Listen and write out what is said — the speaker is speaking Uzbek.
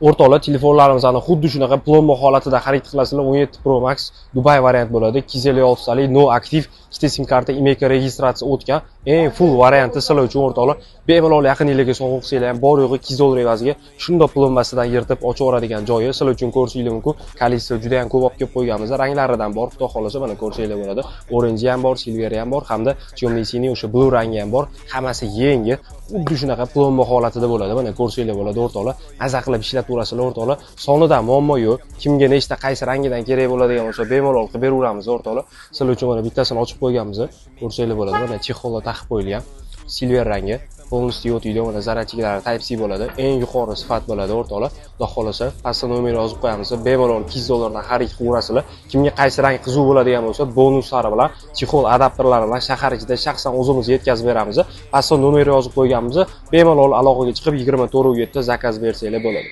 O'rtoqlar, telefonlarimizni xuddi shunaqa plomba holatida xarid qilasizlar. 17 Pro Max Dubai variant bo'ladi. 256 talik no aktiv, ikkita sim karta, imeka registratsiya o'tgan, eng full varianti sizlar uchun o'rtoqlar. Bemalol yaqiningizga sovg'a qilsanglar ham bor yo'g'i 200 dollar evaziga shundoq plombasidan yirtib ochaveradigan joyi sizlar uchun ko'rsanglar mumkin. Kalisi juda ham ko'p olib kelib qo'yganmiz. Ranglaridan bor, xudo xolasa mana ko'rsanglar bo'ladi. Orange ham bor, silver ham bor, hamda temno-siniy o'sha blue rangi ham bor. Hammasi yangi. Xuddi shunaqa plomba holatida bo'ladi. Mana ko'rsanglar bo'ladi o'rtoqlar. Maza qilib ishlatib o'rtoqlar. Sonidan muammo yo'q. Kimga nechta qaysi rangidan kerak bo'ladigan bo'lsa bemalol qilib beraveramiz o'rtoqlar. Sizlar uchun mana bittasini ochib qo'yganmiz. Ko'rsanglar bo'ladi. Mana chexolda taqib qo'yilgan. Silver rangi. Polностью o'tiydi. Mana zaryadchiklari Type C bo'ladi. Eng yuqori sifat bo'ladi o'rtoqlar. Xudo xolasa, pastda nomer yozib qo'yamiz. Bemalol 200 dollardan xarid qilaverasizlar. Kimga qaysi rang qizuv bo'ladigan bo'lsa, bonuslari bilan, chexol adapterlari bilan shahar ichida shaxsan o'zimiz yetkazib beramiz. Pastda nomer yozib qo'yganmiz. Bemalol aloqaga chiqib 24/7 zakaz bersanglar bo'ladi.